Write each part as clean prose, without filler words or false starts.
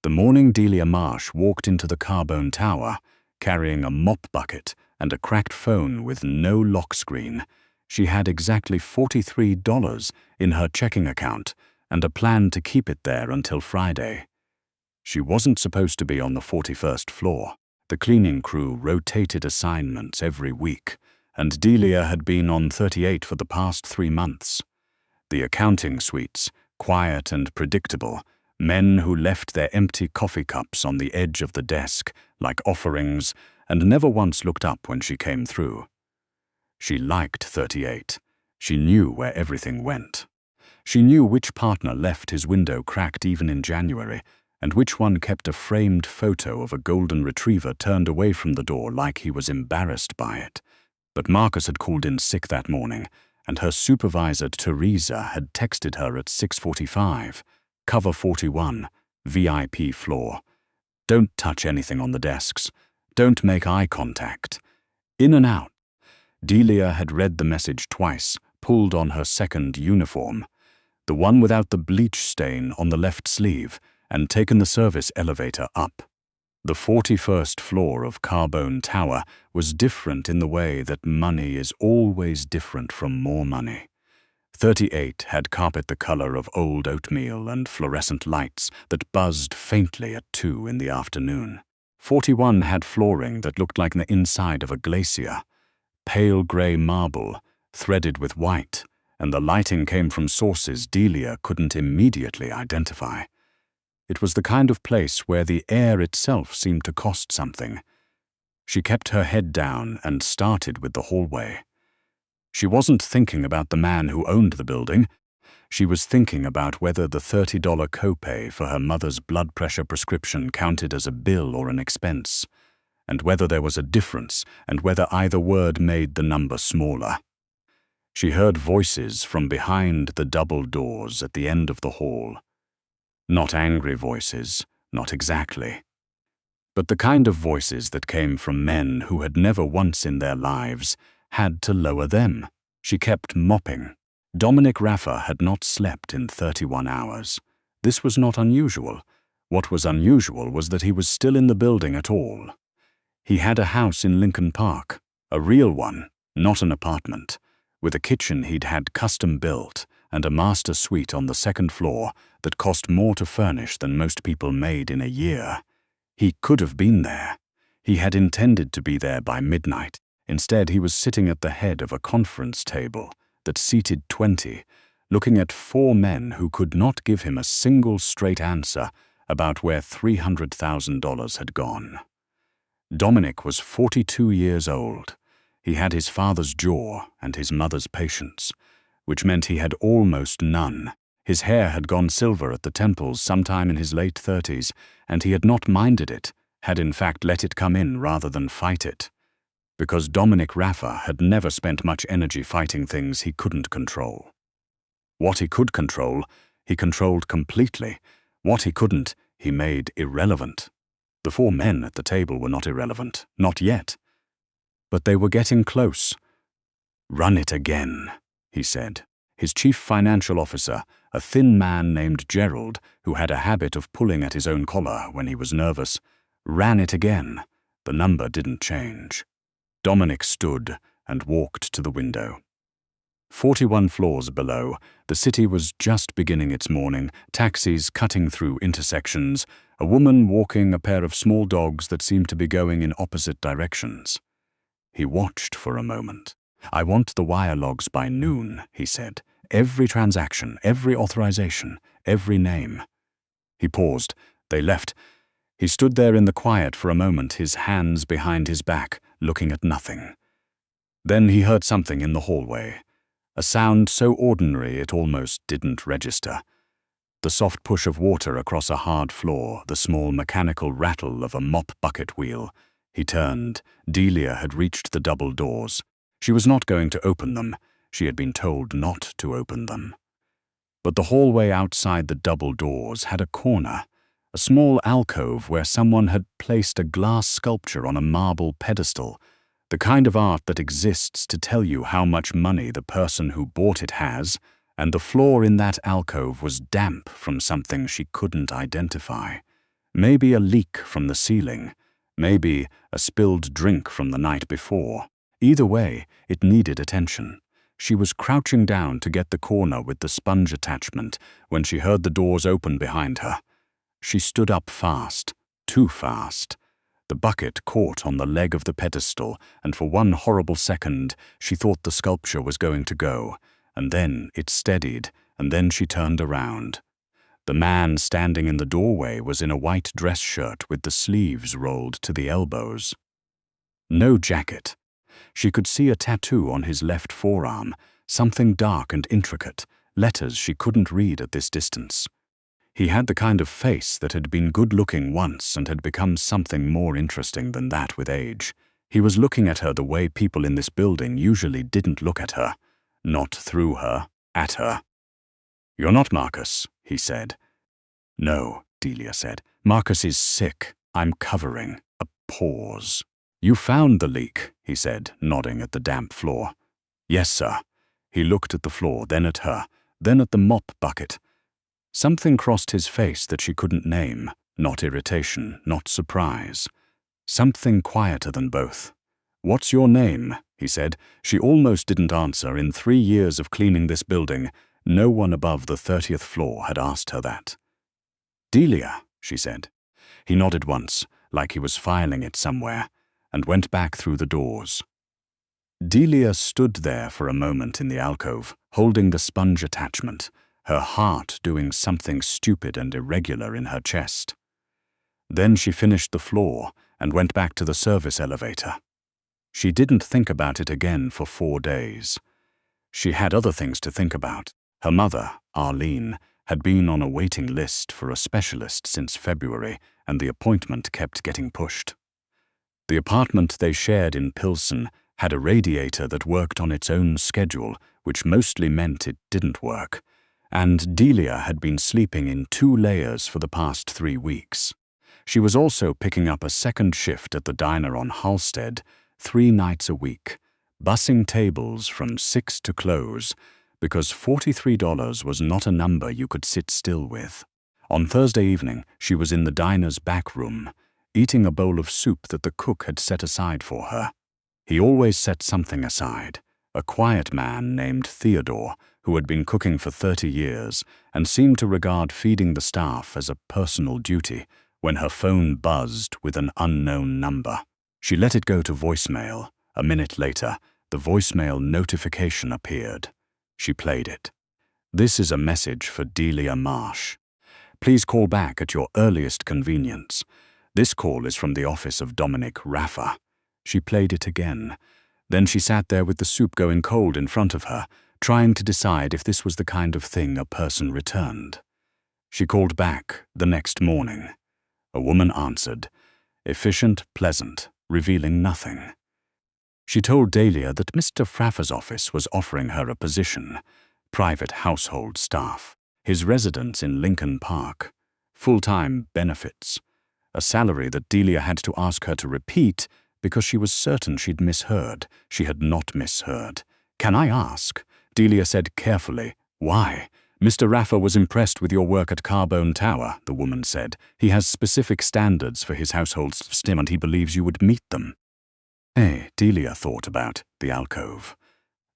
The morning Delia Marsh walked into the Carbone Tower, carrying a mop bucket and a cracked phone with no lock screen, she had exactly $43 in her checking account and a plan to keep it there until Friday. She wasn't supposed to be on the 41st floor. The cleaning crew rotated assignments every week, and Delia had been on 38 for the past 3 months. The accounting suites, quiet and predictable, men who left their empty coffee cups on the edge of the desk like offerings and never once looked up when she came through. She liked 38. She knew where everything went. She knew which partner left his window cracked even in January, and which one kept a framed photo of a golden retriever turned away from the door like he was embarrassed by it. But Marcus had called in sick that morning, and her supervisor, Teresa, had texted her at 6:45, cover 41, VIP floor. Don't touch anything on the desks. Don't make eye contact. In and out. Delia had read the message twice, pulled on her second uniform, the one without the bleach stain on the left sleeve, and taken the service elevator up. The 41st floor of Carbone Tower was different in the way that money is always different from more money. 38 had carpet the color of old oatmeal and fluorescent lights that buzzed faintly at 2 in the afternoon. 41 had flooring that looked like the inside of a glacier, pale gray marble, threaded with white, and the lighting came from sources Delia couldn't immediately identify. It was the kind of place where the air itself seemed to cost something. She kept her head down and started with the hallway. She wasn't thinking about the man who owned the building. She was thinking about whether the $30 copay for her mother's blood pressure prescription counted as a bill or an expense, and whether there was a difference, and whether either word made the number smaller. She heard voices from behind the double doors at the end of the hall. Not angry voices, not exactly. But the kind of voices that came from men who had never once in their lives had to lower them. She kept mopping. Dominic Raffa had not slept in 31 hours. This was not unusual. What was unusual was that he was still in the building at all. He had a house in Lincoln Park, a real one, not an apartment, with a kitchen he'd had custom built and a master suite on the 2nd floor that cost more to furnish than most people made in a year. He could have been there. He had intended to be there by midnight. Instead, he was sitting at the head of a conference table that seated 20, looking at 4 men who could not give him a single straight answer about where $300,000 had gone. Dominic was 42 years old. He had his father's jaw and his mother's patience, which meant he had almost none. His hair had gone silver at the temples sometime in his late 30s, and he had not minded it, had in fact let it come in rather than fight it. Because Dominic Raffa had never spent much energy fighting things he couldn't control. What he could control, he controlled completely. What he couldn't, he made irrelevant. The 4 men at the table were not irrelevant, not yet. But they were getting close. "Run it again," he said. His chief financial officer, a thin man named Gerald, who had a habit of pulling at his own collar when he was nervous, ran it again. The number didn't change. Dominic stood and walked to the window. 41 floors below, the city was just beginning its morning, taxis cutting through intersections, a woman walking a pair of small dogs that seemed to be going in opposite directions. He watched for a moment. "I want the wire logs by noon," he said. "Every transaction, every authorization, every name." He paused. They left. He stood there in the quiet for a moment, his hands behind his back, looking at nothing. Then he heard something in the hallway, a sound so ordinary it almost didn't register. The soft push of water across a hard floor, the small mechanical rattle of a mop bucket wheel. He turned. Delia had reached the double doors. She was not going to open them. She had been told not to open them. But the hallway outside the double doors had a corner, a small alcove where someone had placed a glass sculpture on a marble pedestal, the kind of art that exists to tell you how much money the person who bought it has, and the floor in that alcove was damp from something she couldn't identify. Maybe a leak from the ceiling. Maybe a spilled drink from the night before. Either way, it needed attention. She was crouching down to get the corner with the sponge attachment when she heard the doors open behind her. She stood up fast, too fast. The bucket caught on the leg of the pedestal, and for one horrible second, she thought the sculpture was going to go. And then it steadied, and then she turned around. The man standing in the doorway was in a white dress shirt with the sleeves rolled to the elbows. No jacket. She could see a tattoo on his left forearm, something dark and intricate, letters she couldn't read at this distance. He had the kind of face that had been good-looking once and had become something more interesting than that with age. He was looking at her the way people in this building usually didn't look at her. Not through her, at her. "You're not Marcus," he said. "No," Delia said. "Marcus is sick. I'm covering." A pause. "You found the leak," he said, nodding at the damp floor. "Yes, sir." He looked at the floor, then at her, then at the mop bucket. Something crossed his face that she couldn't name. Not irritation, not surprise. Something quieter than both. "What's your name?" he said. She almost didn't answer. In 3 years of cleaning this building, no one above the 30th floor had asked her that. "Delia," she said. He nodded once, like he was filing it somewhere, and went back through the doors. Delia stood there for a moment in the alcove, holding the sponge attachment, her heart doing something stupid and irregular in her chest. Then she finished the floor and went back to the service elevator. She didn't think about it again for 4 days. She had other things to think about. Her mother, Arlene, had been on a waiting list for a specialist since February, and the appointment kept getting pushed. The apartment they shared in Pilsen had a radiator that worked on its own schedule, which mostly meant it didn't work, and Delia had been sleeping in 2 layers for the past 3 weeks. She was also picking up a second shift at the diner on Halsted 3 nights a week, bussing tables from 6 to close, because $43 was not a number you could sit still with. On Thursday evening, she was in the diner's back room, eating a bowl of soup that the cook had set aside for her. He always set something aside. A quiet man named Theodore, who had been cooking for 30 years and seemed to regard feeding the staff as a personal duty, when her phone buzzed with an unknown number. She let it go to voicemail. A minute later, the voicemail notification appeared. She played it. "This is a message for Delia Marsh. Please call back at your earliest convenience. This call is from the office of Dominic Raffa." She played it again. Then she sat there with the soup going cold in front of her, trying to decide if this was the kind of thing a person returned. She called back the next morning. A woman answered, efficient, pleasant, revealing nothing. She told Delia that Mr. Raffa's office was offering her a position, private household staff, his residence in Lincoln Park, full-time benefits, a salary that Delia had to ask her to repeat because she was certain she'd misheard. She had not misheard. "Can I ask?" Delia said carefully. "Why?" "Mr. Raffa was impressed with your work at Carbone Tower," the woman said. "He has specific standards for his household stim and he believes you would meet them." Delia thought about the alcove,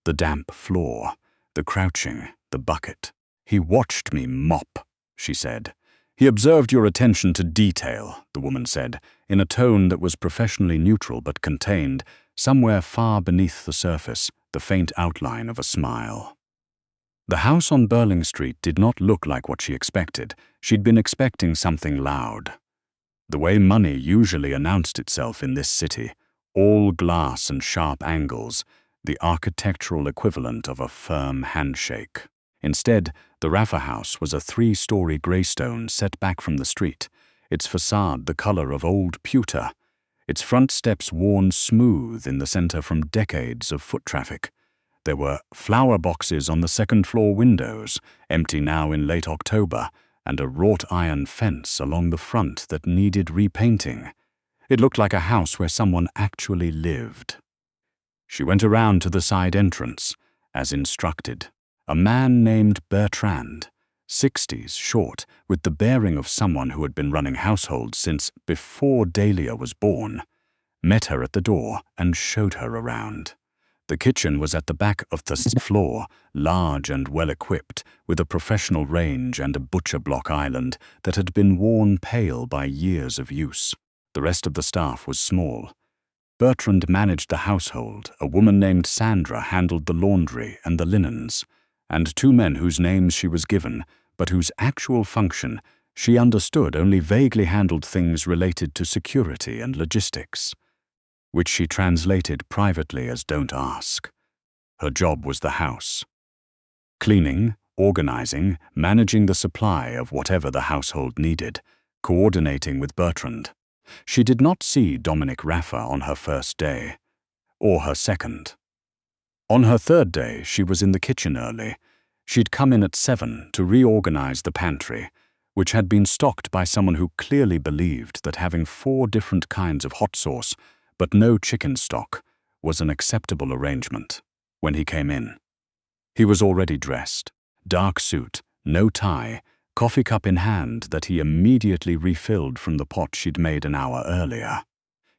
the damp floor, the crouching, the bucket. "He watched me mop," she said. "He observed your attention to detail," the woman said, in a tone that was professionally neutral but contained, somewhere far beneath the surface, the faint outline of a smile. The house on Burling Street did not look like what she expected. She'd been expecting something loud. The way money usually announced itself in this city, all glass and sharp angles, the architectural equivalent of a firm handshake. Instead, the Raffa house was a 3-story greystone set back from the street, its facade the color of old pewter, its front steps worn smooth in the center from decades of foot traffic. There were flower boxes on the second-floor windows, empty now in late October, and a wrought iron fence along the front that needed repainting. It looked like a house where someone actually lived. She went around to the side entrance, as instructed. A man named Bertrand, 60s, short, with the bearing of someone who had been running households since before Delia was born, met her at the door and showed her around. The kitchen was at the back of the floor, large and well-equipped, with a professional range and a butcher block island that had been worn pale by years of use. The rest of the staff was small. Bertrand managed the household, a woman named Sandra handled the laundry and the linens, and two men whose names she was given, but whose actual function she understood only vaguely handled things related to security and logistics, which she translated privately as "don't ask." Her job was the house. Cleaning, organizing, managing the supply of whatever the household needed, coordinating with Bertrand. She did not see Dominic Raffa on her first day, or her second. On her third day, she was in the kitchen early. She'd come in at 7 to reorganize the pantry, which had been stocked by someone who clearly believed that having 4 different kinds of hot sauce, but no chicken stock, was an acceptable arrangement. When he came in, he was already dressed, dark suit, no tie, coffee cup in hand that he immediately refilled from the pot she'd made an hour earlier.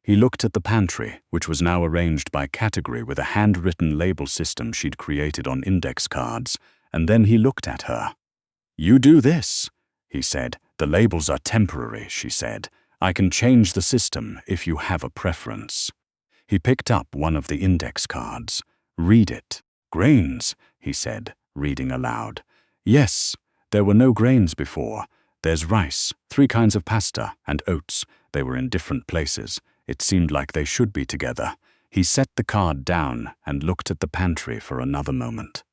He looked at the pantry, which was now arranged by category with a handwritten label system she'd created on index cards, and then he looked at her. "You do this," he said. "The labels are temporary," she said. "I can change the system if you have a preference." He picked up one of the index cards. "Read it." "Grains," he said, reading aloud. "Yes, there were no grains before. There's rice, 3 kinds of pasta, and oats. They were in different places. It seemed like they should be together." He set the card down and looked at the pantry for another moment.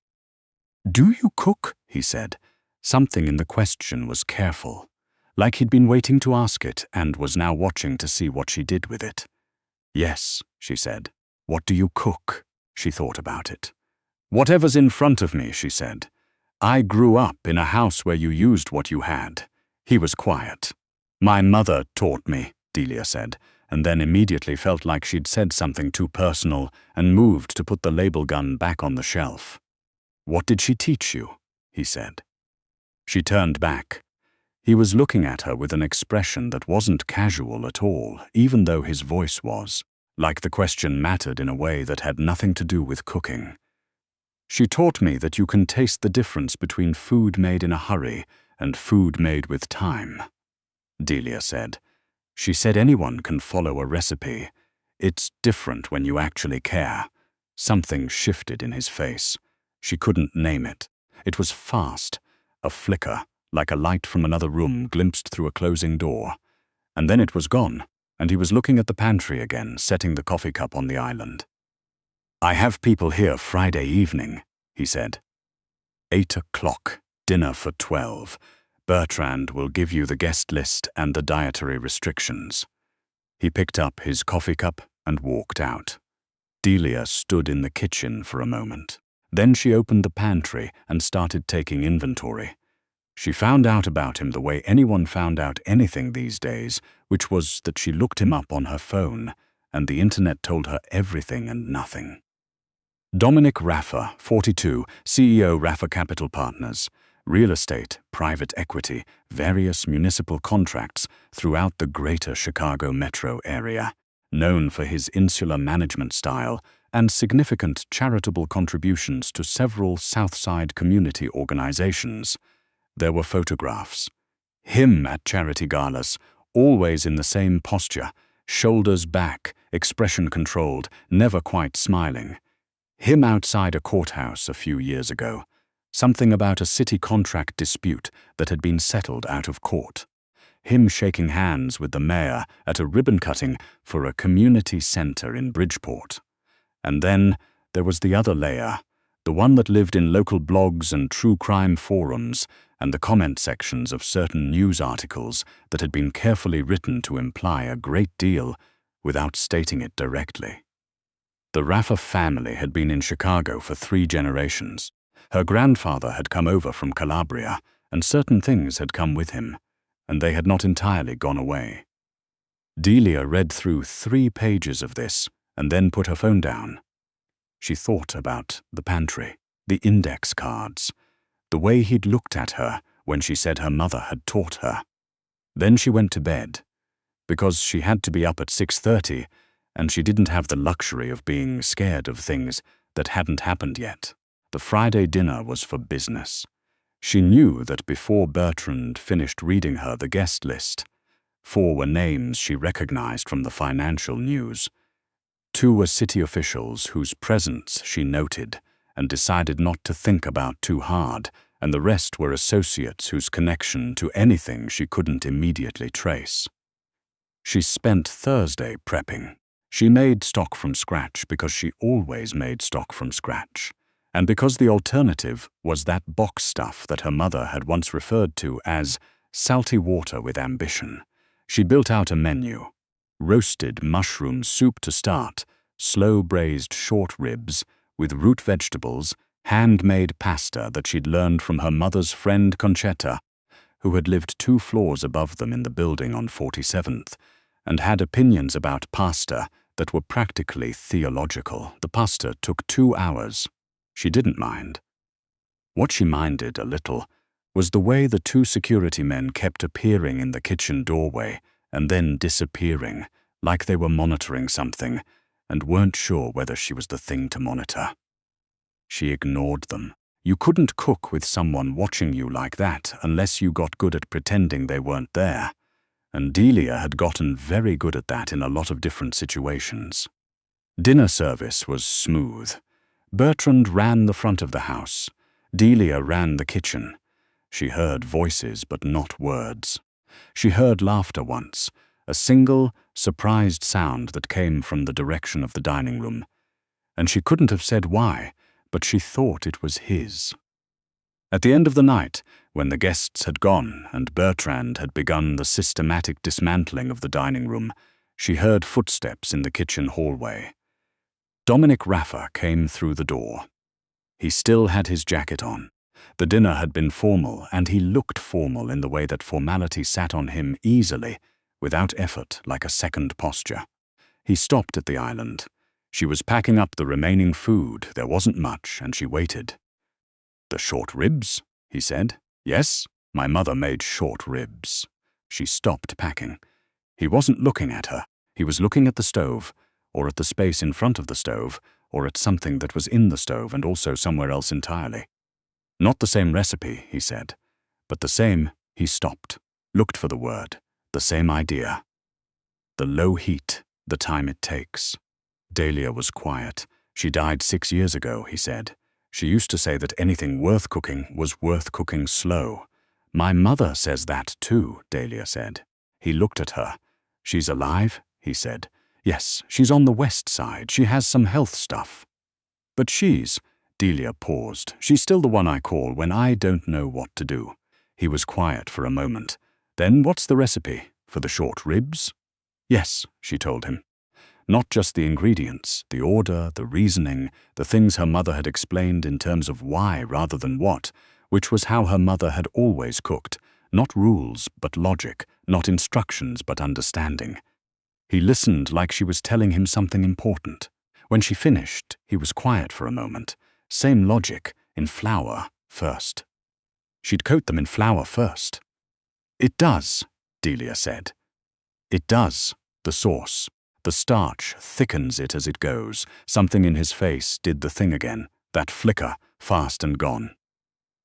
"Do you cook?" he said. Something in the question was careful, like he'd been waiting to ask it and was now watching to see what she did with it. "Yes," she said. "What do you cook?" She thought about it. "Whatever's in front of me," she said. "I grew up in a house where you used what you had." He was quiet. "My mother taught me," Delia said, and then immediately felt like she'd said something too personal and moved to put the label gun back on the shelf. "What did she teach you?" he said. She turned back. He was looking at her with an expression that wasn't casual at all, even though his voice was, like the question mattered in a way that had nothing to do with cooking. "She taught me that you can taste the difference between food made in a hurry and food made with time," Delia said. She said anyone can follow a recipe. It's different when you actually care. Something shifted in his face. She couldn't name it. It was fast, a flicker, like a light from another room glimpsed through a closing door. And then it was gone, and he was looking at the pantry again, setting the coffee cup on the island. "I have people here Friday evening," he said. 8 o'clock, dinner for 12. Bertrand will give you the guest list and the dietary restrictions. He picked up his coffee cup and walked out. Delia stood in the kitchen for a moment. Then she opened the pantry and started taking inventory. She found out about him the way anyone found out anything these days, which was that she looked him up on her phone, and the internet told her everything and nothing. Dominic Raffa, 42, CEO Raffa Capital Partners. Real estate, private equity, various municipal contracts throughout the greater Chicago metro area, known for his insular management style and significant charitable contributions to several Southside community organizations. There were photographs. Him at charity galas, always in the same posture, shoulders back, expression controlled, never quite smiling. Him outside a courthouse a few years ago. Something about a city contract dispute that had been settled out of court. Him shaking hands with the mayor at a ribbon cutting for a community center in Bridgeport. And then there was the other layer, the one that lived in local blogs and true crime forums and the comment sections of certain news articles that had been carefully written to imply a great deal without stating it directly. The Raffa family had been in Chicago for 3 generations. Her grandfather had come over from Calabria, and certain things had come with him, and they had not entirely gone away. Delia read through 3 pages of this, and then put her phone down. She thought about the pantry, the index cards, the way he'd looked at her when she said her mother had taught her. Then she went to bed, because she had to be up at 6:30, and she didn't have the luxury of being scared of things that hadn't happened yet. The Friday dinner was for business. She knew that before Bertrand finished reading her the guest list, 4 were names she recognized from the financial news. 2 were city officials whose presence she noted and decided not to think about too hard, and the rest were associates whose connection to anything she couldn't immediately trace. She spent Thursday prepping. She made stock from scratch because she always made stock from scratch, and because the alternative was that box stuff that her mother had once referred to as salty water with ambition. She built out a menu: roasted mushroom soup to start, slow-braised short ribs with root vegetables, handmade pasta that she'd learned from her mother's friend Concetta, who had lived 2 floors above them in the building on 47th, and had opinions about pasta that were practically theological. The pasta took 2 hours. She didn't mind. What she minded a little was the way the 2 security men kept appearing in the kitchen doorway and then disappearing, like they were monitoring something and weren't sure whether she was the thing to monitor. She ignored them. You couldn't cook with someone watching you like that unless you got good at pretending they weren't there, and Delia had gotten very good at that in a lot of different situations. Dinner service was smooth. Bertrand ran the front of the house. Delia ran the kitchen. She heard voices but not words. She heard laughter once, a single, surprised sound that came from the direction of the dining room, and she couldn't have said why, but she thought it was his. At the end of the night, when the guests had gone and Bertrand had begun the systematic dismantling of the dining room, she heard footsteps in the kitchen hallway. Dominic Raffa came through the door. He still had his jacket on. The dinner had been formal, and he looked formal in the way that formality sat on him easily, without effort, like a second posture. He stopped at the island. She was packing up the remaining food. There wasn't much, and she waited. "The short ribs?" he said. "Yes, my mother made short ribs." She stopped packing. He wasn't looking at her. He was looking at the stove, or at the space in front of the stove, or at something that was in the stove and also somewhere else entirely. "Not the same recipe," he said, but the same. He stopped, looked for the word, the same idea. The low heat, the time it takes. Delia was quiet. "She died 6 years ago," he said. "She used to say that anything worth cooking was worth cooking slow." "My mother says that too," Delia said. He looked at her. "She's alive?" he said. "Yes, she's on the west side. She has some health stuff." "But she's—" Delia paused. "She's still the one I call when I don't know what to do." He was quiet for a moment. "Then what's the recipe? For the short ribs?" "Yes," she told him. Not just the ingredients, the order, the reasoning, the things her mother had explained in terms of why rather than what, which was how her mother had always cooked. Not rules, but logic. Not instructions, but understanding. He listened like she was telling him something important. When she finished, he was quiet for a moment. Same logic, in flour first. She'd coat them in flour first. "It does," Delia said. "It does. The sauce. The starch thickens it as it goes." Something in his face did the thing again, that flicker, fast and gone.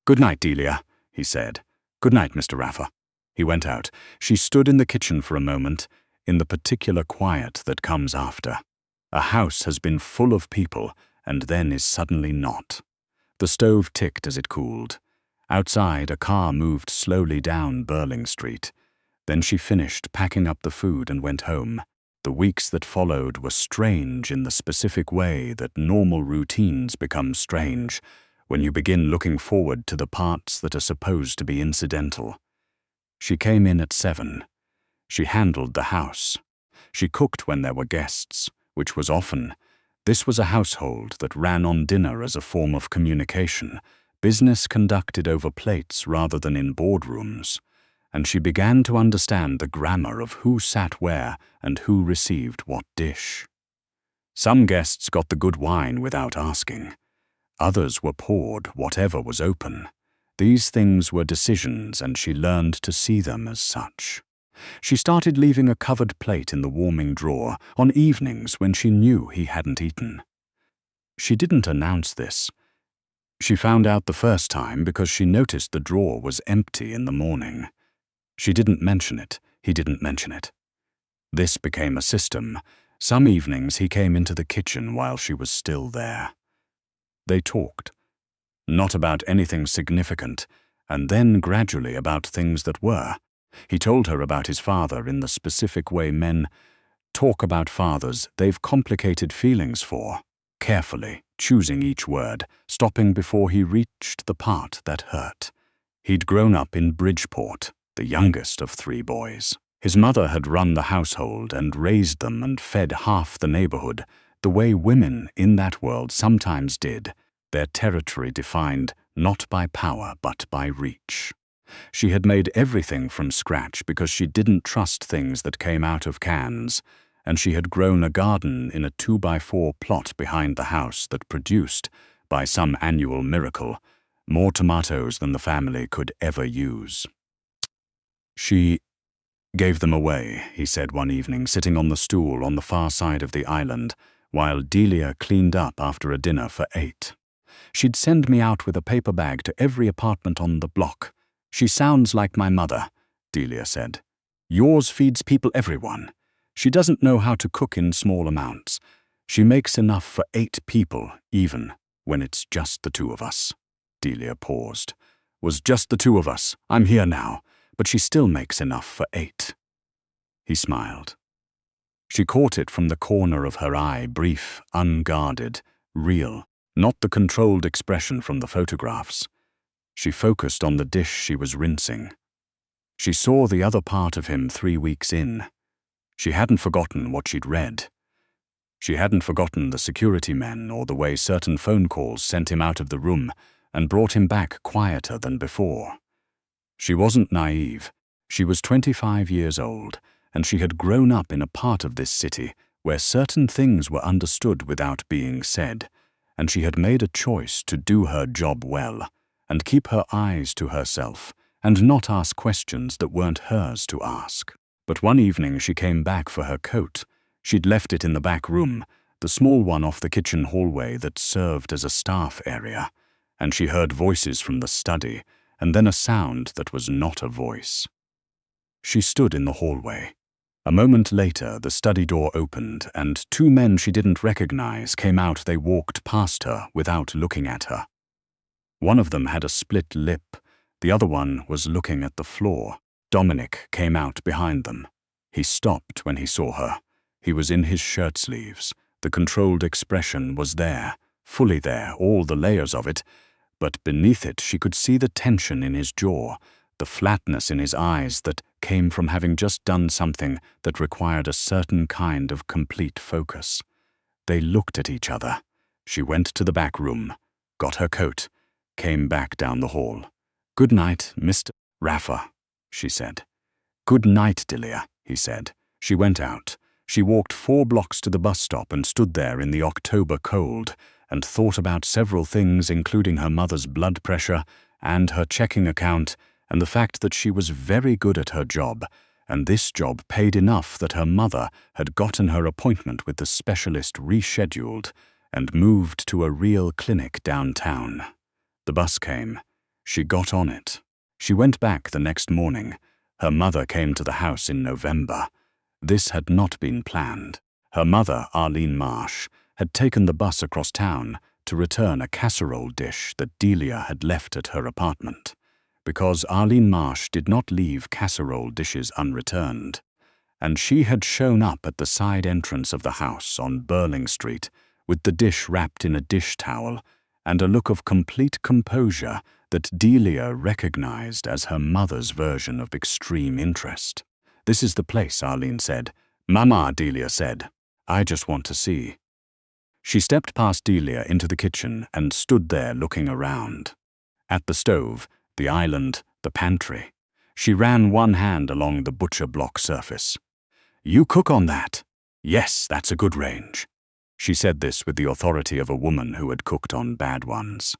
"Good night, Delia," he said. "Good night, Mr. Raffa." He went out. She stood in the kitchen for a moment, in the particular quiet that comes after. A house has been full of people and then is suddenly not. The stove ticked as it cooled. Outside, a car moved slowly down Burling Street. Then she finished packing up the food and went home. The weeks that followed were strange in the specific way that normal routines become strange when you begin looking forward to the parts that are supposed to be incidental. She came in at 7. She handled the house. She cooked when there were guests, which was often. This was a household that ran on dinner as a form of communication, business conducted over plates rather than in boardrooms, and she began to understand the grammar of who sat where and who received what dish. Some guests got the good wine without asking. Others were poured whatever was open. These things were decisions, and she learned to see them as such. She started leaving a covered plate in the warming drawer on evenings when she knew he hadn't eaten. She didn't announce this. She found out the first time because she noticed the drawer was empty in the morning. She didn't mention it. He didn't mention it. This became a system. Some evenings he came into the kitchen while she was still there. They talked. Not about anything significant, and then gradually about things that were. He told her about his father in the specific way men talk about fathers they've complicated feelings for, carefully, choosing each word, stopping before he reached the part that hurt. He'd grown up in Bridgeport, the youngest of 3 boys. His mother had run the household and raised them and fed half the neighborhood, the way women in that world sometimes did, their territory defined not by power but by reach. She had made everything from scratch because she didn't trust things that came out of cans, and she had grown a garden in a 2x4 plot behind the house that produced, by some annual miracle, more tomatoes than the family could ever use. She gave them away, he said one evening, sitting on the stool on the far side of the island, while Delia cleaned up after a dinner for 8. She'd send me out with a paper bag to every apartment on the block. She sounds like my mother, Delia said. Yours feeds people everyone. She doesn't know how to cook in small amounts. She makes enough for 8 people, even when it's just the 2 of us. Delia paused. Was just the 2 of us. I'm here now, but she still makes enough for 8. He smiled. She caught it from the corner of her eye, brief, unguarded, real, not the controlled expression from the photographs. She focused on the dish she was rinsing. She saw the other part of him 3 weeks in. She hadn't forgotten what she'd read. She hadn't forgotten the security men or the way certain phone calls sent him out of the room and brought him back quieter than before. She wasn't naive. She was 25 years old, and she had grown up in a part of this city where certain things were understood without being said, and she had made a choice to do her job well and keep her eyes to herself and not ask questions that weren't hers to ask. But one evening she came back for her coat. She'd left it in the back room, the small one off the kitchen hallway that served as a staff area, and she heard voices from the study, and then a sound that was not a voice. She stood in the hallway. A moment later, the study door opened, and 2 men she didn't recognize came out. They walked past her without looking at her. One of them had a split lip. The other one was looking at the floor. Dominic came out behind them. He stopped when he saw her. He was in his shirt sleeves. The controlled expression was there, fully there, all the layers of it, but beneath it she could see the tension in his jaw, the flatness in his eyes that came from having just done something that required a certain kind of complete focus. They looked at each other. She went to the back room, got her coat, came back down the hall. "Good night, Mr. Raffa," she said. "Good night, Delia," he said. She went out. She walked 4 blocks to the bus stop and stood there in the October cold and thought about several things, including her mother's blood pressure and her checking account and the fact that she was very good at her job, and this job paid enough that her mother had gotten her appointment with the specialist rescheduled and moved to a real clinic downtown. The bus came. She got on it. She went back the next morning. Her mother came to the house in November. This had not been planned. Her mother, Delia Marsh, had taken the bus across town to return a casserole dish that Delia had left at her apartment, because Delia Marsh did not leave casserole dishes unreturned, and she had shown up at the side entrance of the house on Burling Street with the dish wrapped in a dish towel and a look of complete composure that Delia recognized as her mother's version of extreme interest. "This is the place," Arlene said. "Mama," Delia said. "I just want to see." She stepped past Delia into the kitchen and stood there looking around. At the stove, the island, the pantry. She ran one hand along the butcher block surface. "You cook on that?" "Yes, that's a good range." She said this with the authority of a woman who had cooked on bad ones.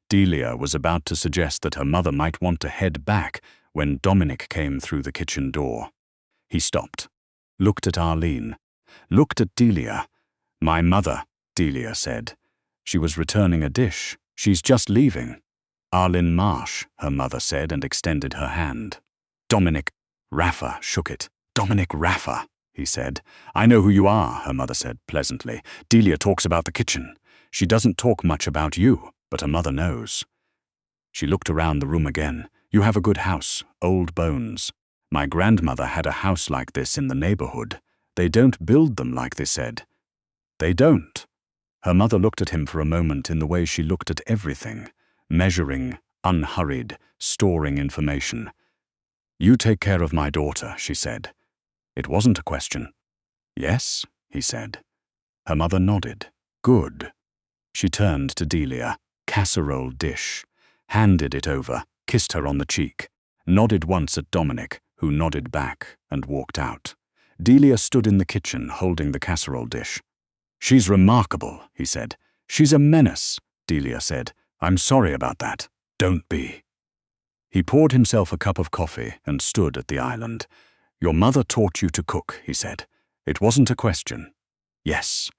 Delia was about to suggest that her mother might want to head back when Dominic came through the kitchen door. He stopped, looked at Arlene, looked at Delia. "My mother," Delia said. "She was returning a dish. She's just leaving." "Arlene Marsh," her mother said and extended her hand. Dominic Raffa shook it. "Dominic Raffa," he said. "I know who you are," her mother said pleasantly. "Delia talks about the kitchen. She doesn't talk much about you, but her mother knows." She looked around the room again. "You have a good house, old bones. My grandmother had a house like this in the neighborhood. They don't build them like they said." "They don't." Her mother looked at him for a moment in the way she looked at everything, measuring, unhurried, storing information. "You take care of my daughter," she said. It wasn't a question. "Yes," he said. Her mother nodded. "Good." She turned to Delia, casserole dish, handed it over, kissed her on the cheek, nodded once at Dominic, who nodded back, and walked out. Delia stood in the kitchen holding the casserole dish. "She's remarkable," he said. "She's a menace," Delia said. "I'm sorry about that. Don't be." He poured himself a cup of coffee and stood at the island. "Your mother taught you to cook," he said. "It wasn't a question." "Yes."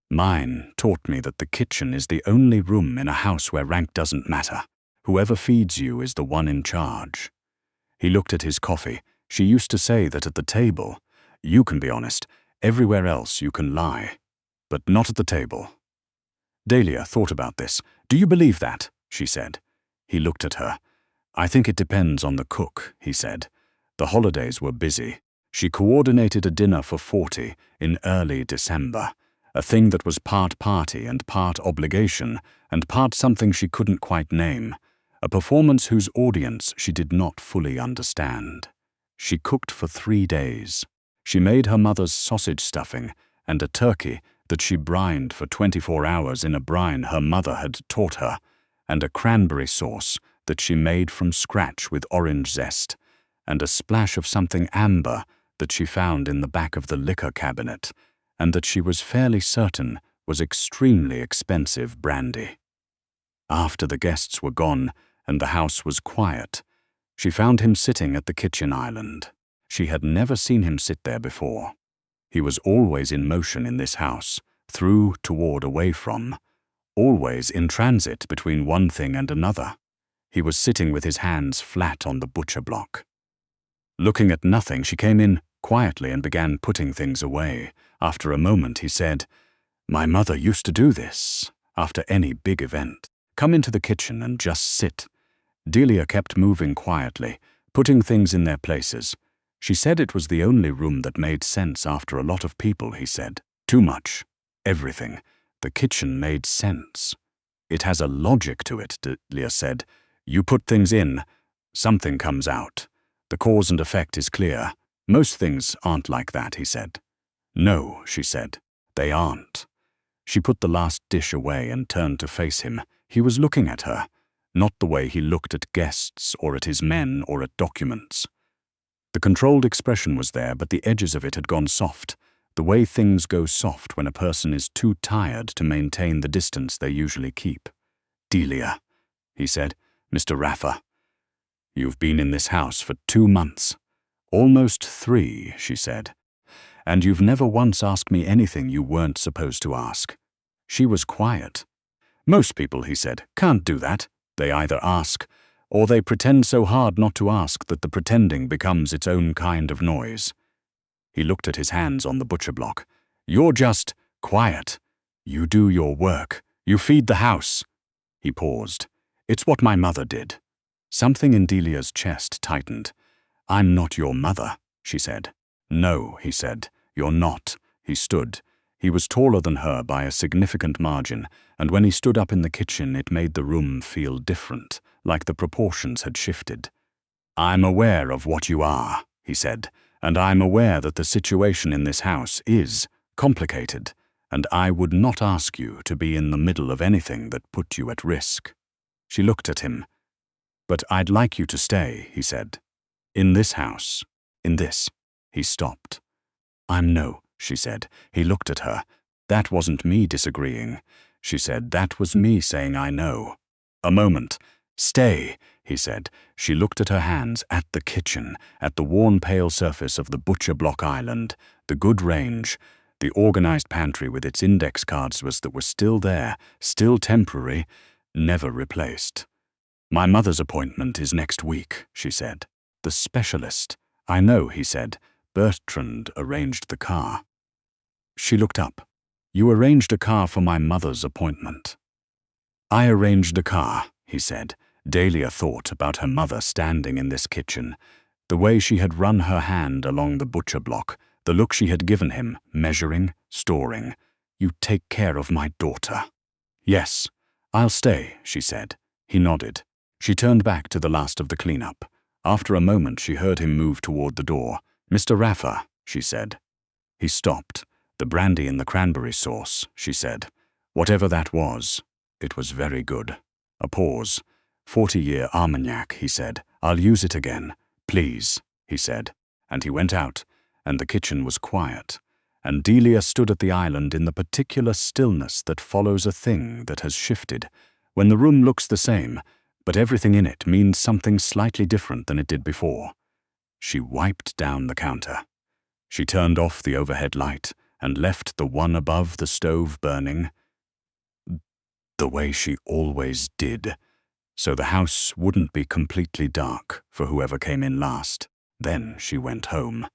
"Mine taught me that the kitchen is the only room in a house where rank doesn't matter. Whoever feeds you is the one in charge." He looked at his coffee. "She used to say that at the table, you can be honest. Everywhere else you can lie. But not at the table." Delia thought about this. "Do you believe that?" she said. He looked at her. "I think it depends on the cook," he said. The holidays were busy. She coordinated a dinner for 40 in early December, a thing that was part party and part obligation and part something she couldn't quite name, a performance whose audience she did not fully understand. She cooked for 3 days. She made her mother's sausage stuffing and a turkey that she brined for 24 hours in a brine her mother had taught her, and a cranberry sauce that she made from scratch with orange zest, and a splash of something amber that she found in the back of the liquor cabinet, and that she was fairly certain was extremely expensive brandy. After the guests were gone and the house was quiet, she found him sitting at the kitchen island. She had never seen him sit there before. He was always in motion in this house, through, toward, away from, always in transit between one thing and another. He was sitting with his hands flat on the butcher block. Looking at nothing, she came in quietly and began putting things away. After a moment, he said, "My mother used to do this after any big event. Come into the kitchen and just sit." Delia kept moving quietly, putting things in their places. She said it was the only room that made sense after a lot of people, he said. Too much. Everything. The kitchen made sense. "It has a logic to it," Delia said. "You put things in, something comes out. The cause and effect is clear. Most things aren't like that," he said. "No," she said. "They aren't." She put the last dish away and turned to face him. He was looking at her, not the way he looked at guests or at his men or at documents. The controlled expression was there, but the edges of it had gone soft, the way things go soft when a person is too tired to maintain the distance they usually keep. "Delia," he said. "Mr. Raffa, you've been in this house for 2 months. Almost 3, she said. "And you've never once asked me anything you weren't supposed to ask." She was quiet. "Most people," he said, "can't do that. They either ask, or they pretend so hard not to ask that the pretending becomes its own kind of noise." He looked at his hands on the butcher block. "You're just quiet. You do your work. You feed the house." He paused. "It's what my mother did." Something in Delia's chest tightened. "I'm not your mother," she said. "No," he said. "You're not." He stood. He was taller than her by a significant margin, and when he stood up in the kitchen it made the room feel different, like the proportions had shifted. "I'm aware of what you are," he said, "and I'm aware that the situation in this house is complicated, and I would not ask you to be in the middle of anything that put you at risk." She looked at him. "But I'd like you to stay," he said. "In this house. In this." He stopped. "No," she said. He looked at her. "That wasn't me disagreeing," she said. "That was me saying I know." A moment. Stay, he said. She looked at her hands, at the kitchen, at the worn pale surface of the butcher block island, the good range. The organized pantry with its index cards that were still there, still temporary, never replaced. My mother's appointment is next week, she said. The specialist. I know, he said. Bertrand arranged the car. She looked up. You arranged a car for my mother's appointment. I arranged a car, he said. Delia thought about her mother standing in this kitchen, the way she had run her hand along the butcher block, the look she had given him, measuring, storing. You take care of my daughter. Yes, I'll stay, she said. He nodded. She turned back to the last of the cleanup. After a moment, she heard him move toward the door. Mr. Raffa, she said. He stopped. The brandy and the cranberry sauce, she said. Whatever that was, it was very good. A pause. 40-year Armagnac, he said. I'll use it again. Please, he said. And he went out, and the kitchen was quiet. And Delia stood at the island in the particular stillness that follows a thing that has shifted, when the room looks the same, but everything in it means something slightly different than it did before. She wiped down the counter. She turned off the overhead light and left the one above the stove burning, the way she always did, so the house wouldn't be completely dark for whoever came in last. Then she went home.